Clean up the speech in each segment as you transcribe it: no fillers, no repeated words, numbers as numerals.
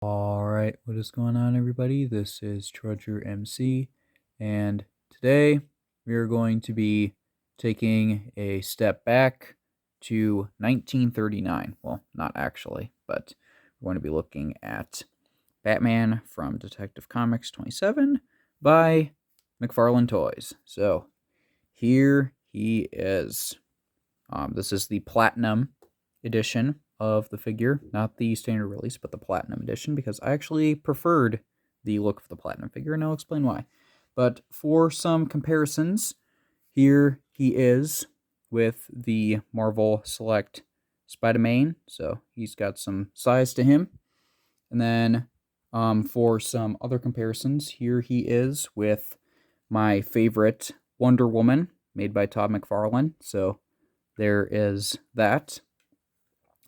Alright, what is going on, everybody? This is Trudger MC, and today we are going to be taking a step back to 1939. Well, not actually, but we're going to be looking at Batman from Detective Comics 27 by McFarlane Toys. So, here he is. This is the Platinum edition of the figure, not the standard release, but the Platinum edition, because I actually preferred the look of the Platinum figure, and I'll explain why. But for some comparisons, here he is with the Marvel Select Spider-Man, so he's got some size to him. And then for some other comparisons, here he is with my favorite Wonder Woman, made by Todd McFarlane, so there is that.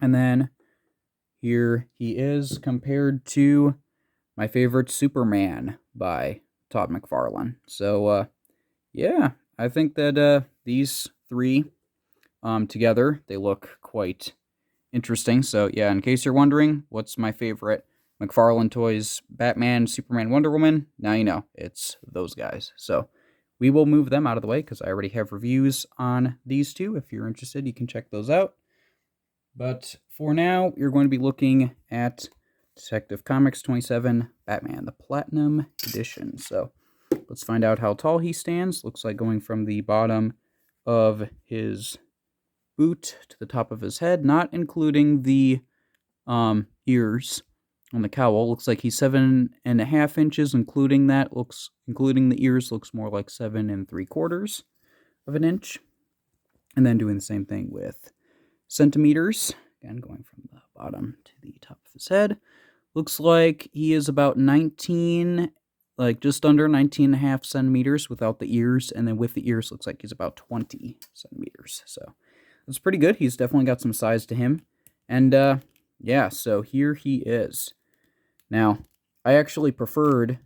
And then here he is compared to my favorite Superman by Todd McFarlane. So, yeah, I think that these three together, they look quite interesting. So, yeah, in case you're wondering, what's my favorite McFarlane Toys Batman, Superman, Wonder Woman? Now you know, it's those guys. So, we will move them out of the way because I already have reviews on these two. If you're interested, you can check those out. But for now, you're going to be looking at Detective Comics 27 Batman, the Platinum Edition. So let's find out how tall he stands. Looks like going from the bottom of his boot to the top of his head, not including the ears on the cowl. Looks like he's 7.5 inches, including that. Including the ears, looks more like 7 3/4 of an inch. And then doing the same thing with centimeters. Again, going from the bottom to the top of his head. Looks like he is about 19, like just under 19.5 centimeters without the ears. And then with the ears, looks like he's about 20 centimeters. So that's pretty good. He's definitely got some size to him. And yeah, so here he is. Now, I actually preferred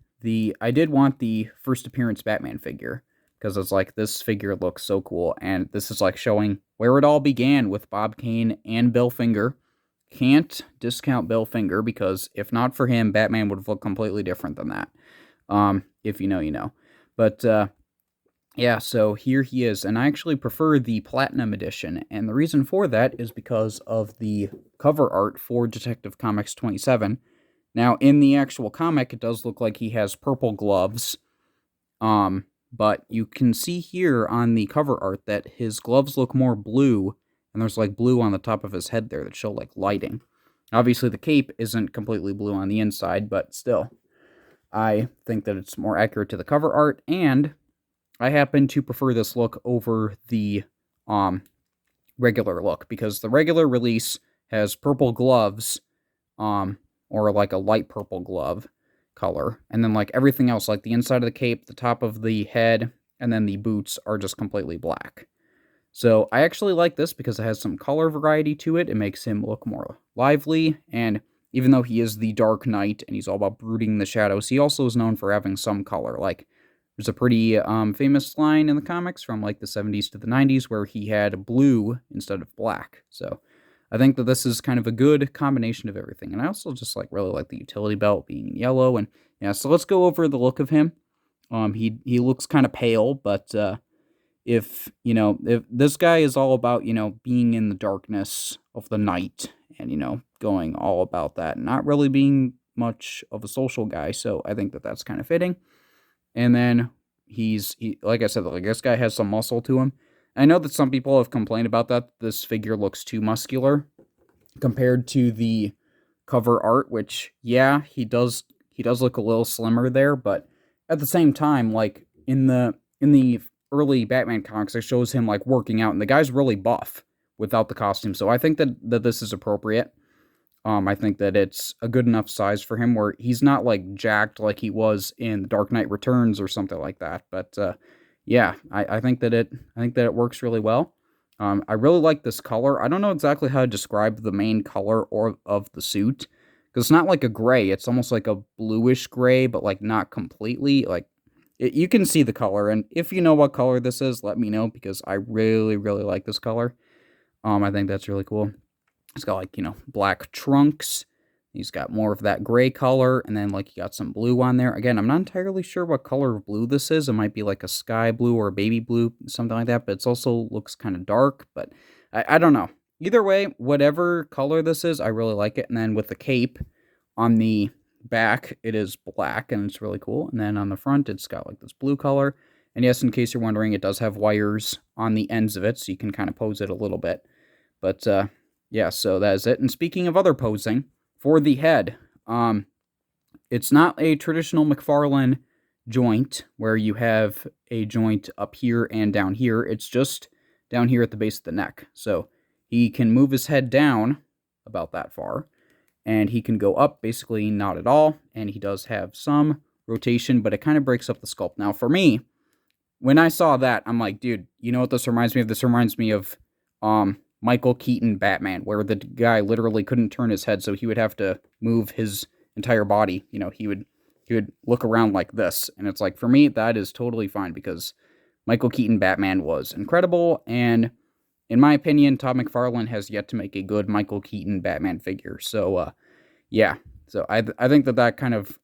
I did want the first appearance Batman figure, because it's like, this figure looks so cool, and this is like showing where it all began with Bob Kane and Bill Finger. Can't discount Bill Finger, because if not for him, Batman would have looked completely different than that. If you know, you know. But yeah, so here he is, and I actually prefer the Platinum Edition, and the reason for that is because of the cover art for Detective Comics 27. Now, in the actual comic, it does look like he has purple gloves, but you can see here on the cover art that his gloves look more blue, and there's like blue on the top of his head there that show like lighting. Obviously, the cape isn't completely blue on the inside, but still, I think that it's more accurate to the cover art, and I happen to prefer this look over the regular look, because the regular release has purple gloves, or like a light purple glove color, and then like everything else, like the inside of the cape, the top of the head, and then the boots are just completely black. So I actually like this because it has some color variety to it. It makes him look more lively, and even though he is the Dark Knight and he's all about brooding the shadows, he also is known for having some color. Like, there's a pretty famous line in the comics from like the 70s to the 90s where he had blue instead of black. So I think that this is kind of a good combination of everything. And I also just like really like the utility belt being yellow. And yeah, so let's go over the look of him. He looks kind of pale, but if this guy is all about, being in the darkness of the night and, going all about that, not really being much of a social guy. So I think that that's kind of fitting. And then he like I said, like, this guy has some muscle to him. I know that some people have complained about that. This figure looks too muscular compared to the cover art, which, yeah, he does look a little slimmer there, but at the same time, like in the early Batman comics, it shows him like working out, and the guy's really buff without the costume. So I think that this is appropriate. I think that it's a good enough size for him where he's not like jacked like he was in The Dark Knight Returns or something like that. But yeah, I think that it works really well. I really like this color. I don't know exactly how to describe the main color of the suit, because it's not like a gray. It's almost like a bluish gray, but like not completely. Like, you can see the color, and if you know what color this is, let me know, because I really, really like this color. I think that's really cool. It's got like, black trunks. He's got more of that gray color, and then like you got some blue on there. Again, I'm not entirely sure what color of blue this is. It might be like a sky blue or a baby blue, something like that, but it's also looks kind of dark, but I don't know. Either way, whatever color this is, I really like it. And then with the cape on the back, it is black, and it's really cool. And then on the front, it's got like this blue color. And yes, in case you're wondering, it does have wires on the ends of it, so you can kind of pose it a little bit. But yeah, so that is it. And speaking of other posing, for the head, it's not a traditional McFarlane joint where you have a joint up here and down here. It's just down here at the base of the neck. So he can move his head down about that far, and he can go up basically not at all, and he does have some rotation, but it kind of breaks up the sculpt. Now, for me, when I saw that, I'm like, dude, you know what this reminds me of? This reminds me of Michael Keaton Batman, where the guy literally couldn't turn his head, so he would have to move his entire body. You know, he would look around like this, and it's like, for me, that is totally fine, because Michael Keaton Batman was incredible, and in my opinion, Todd McFarlane has yet to make a good Michael Keaton Batman figure. So, yeah. So I think that kind of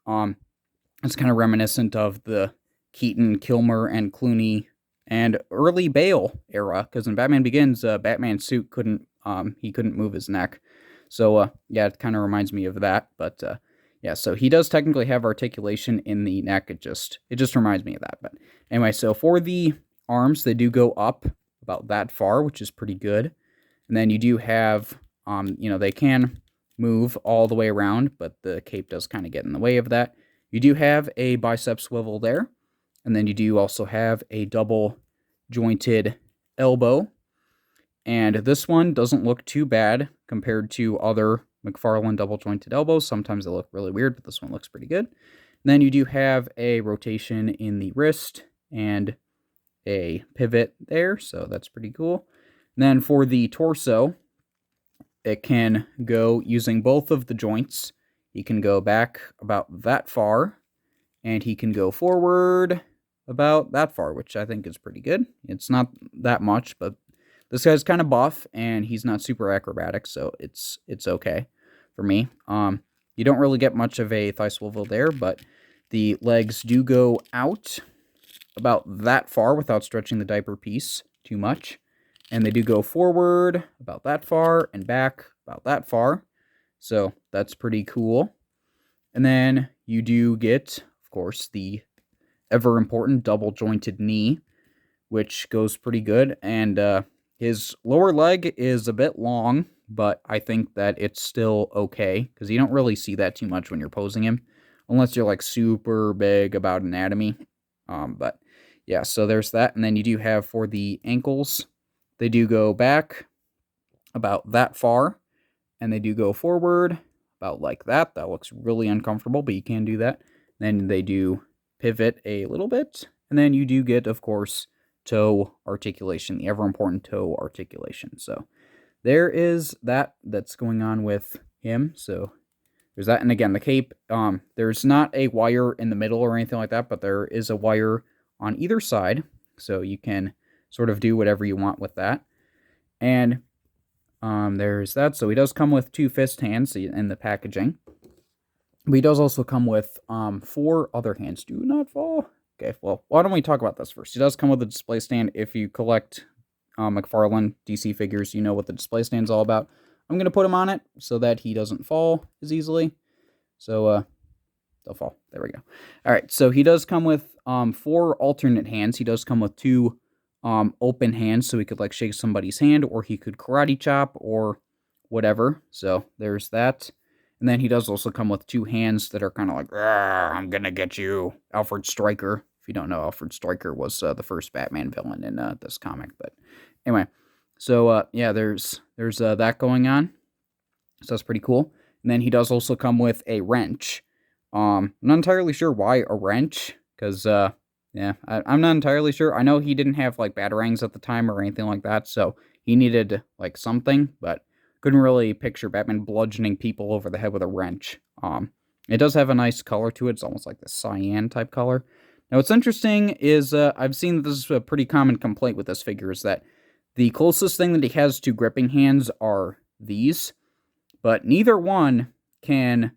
it's kind of reminiscent of the Keaton, Kilmer, and Clooney and early Bale era, because in Batman Begins, Batman's suit couldn't move his neck. So yeah, it kind of reminds me of that. But yeah, so he does technically have articulation in the neck. It just reminds me of that. But anyway, so for the arms, they do go up about that far, which is pretty good. And then you do have they can move all the way around, but the cape does kind of get in the way of that. You do have a bicep swivel there. And then you do also have a double jointed elbow. And this one doesn't look too bad compared to other McFarlane double jointed elbows. Sometimes they look really weird, but this one looks pretty good. And then you do have a rotation in the wrist and a pivot there, so that's pretty cool. And then for the torso, it can go using both of the joints. He can go back about that far, and he can go forward about that far, which I think is pretty good. It's not that much, but this guy's kind of buff, and he's not super acrobatic, so it's okay for me. You don't really get much of a thigh swivel there, but the legs do go out about that far without stretching the diaper piece too much. And they do go forward about that far and back about that far. So that's pretty cool. And then you do get, of course, the ever important double jointed knee, which goes pretty good. And his lower leg is a bit long, but I think that it's still okay, because you don't really see that too much when you're posing him, unless you're like super big about anatomy. But yeah, so there's that. And then you do have for the ankles, they do go back about that far, and they do go forward about like that. That looks really uncomfortable, but you can do that. Then they do pivot a little bit, and then you do get, of course, toe articulation, the ever important toe articulation. So there is that's going on with him. So there's that. And again, the cape, there's not a wire in the middle or anything like that, but there is a wire on either side, so you can sort of do whatever you want with that. And there's that. So he does come with 2 fist hands in the packaging, but he does also come with 4 other hands. Do not fall. Okay, well, why don't we talk about this first? He does come with a display stand. If you collect McFarlane DC figures, you know what the display stand's all about. I'm going to put him on it so that he doesn't fall as easily. So, they'll fall. There we go. All right, so he does come with 4 alternate hands. He does come with 2 open hands, so he could like shake somebody's hand, or he could karate chop, or whatever. So there's that. And then he does also come with 2 hands that are kind of like, I'm gonna get you, Alfred Stryker. If you don't know, Alfred Stryker was the first Batman villain in this comic. But anyway, so yeah, there's that going on. So that's pretty cool. And then he does also come with a wrench. I'm not entirely sure why a wrench, because yeah, I'm not entirely sure. I know he didn't have like batarangs at the time or anything like that, so he needed like something, but couldn't really picture Batman bludgeoning people over the head with a wrench. It does have a nice color to it. It's almost like the cyan type color. Now, what's interesting is I've seen that this is a pretty common complaint with this figure, is that the closest thing that he has to gripping hands are these, but neither one can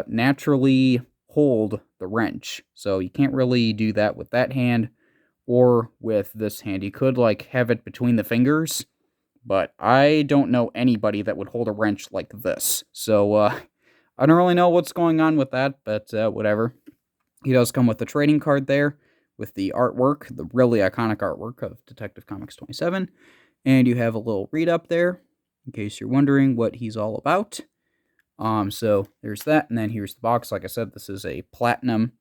naturally hold the wrench. So you can't really do that with that hand or with this hand. You could like have it between the fingers, but I don't know anybody that would hold a wrench like this. So I don't really know what's going on with that, but whatever. He does come with the trading card there with the artwork, the really iconic artwork of Detective Comics 27. And you have a little read up there in case you're wondering what he's all about. So there's that, and then here's the box. Like I said, this is a platinum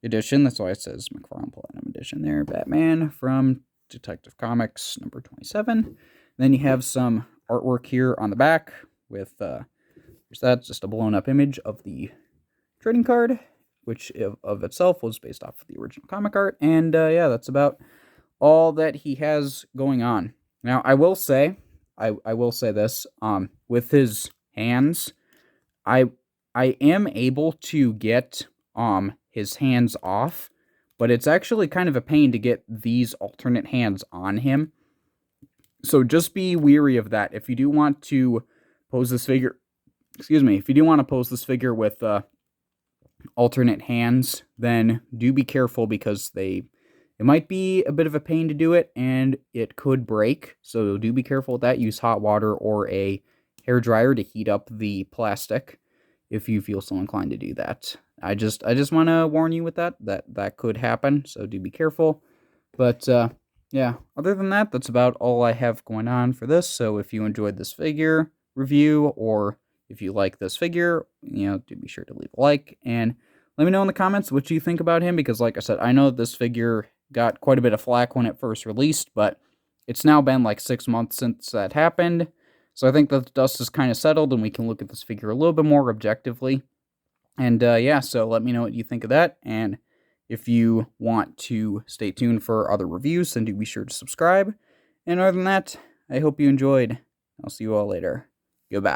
edition. That's why it says McFarlane Platinum Edition there. Batman from Detective Comics number 27. Then you have some artwork here on the back with there's that, just a blown up image of the trading card, which of itself was based off of the original comic art. And yeah, that's about all that he has going on. Now, I will say this, with his hands, I am able to get his hands off, but it's actually kind of a pain to get these alternate hands on him. So just be weary of that. If you do want to pose this figure, if you do want to pose this figure with alternate hands, then do be careful because it might be a bit of a pain to do it, and it could break. So do be careful with that. Use hot water or a hair dryer to heat up the plastic if you feel so inclined to do that. I just want to warn you with that could happen. So do be careful. But yeah, other than that, that's about all I have going on for this. So if you enjoyed this figure review, or if you like this figure, do be sure to leave a like and let me know in the comments what you think about him, because like I said, I know this figure got quite a bit of flack when it first released, but it's now been like 6 months since that happened. So I think that the dust is kind of settled and we can look at this figure a little bit more objectively. And yeah, so let me know what you think of that. And if you want to stay tuned for other reviews, then do be sure to subscribe. And other than that, I hope you enjoyed. I'll see you all later. Goodbye.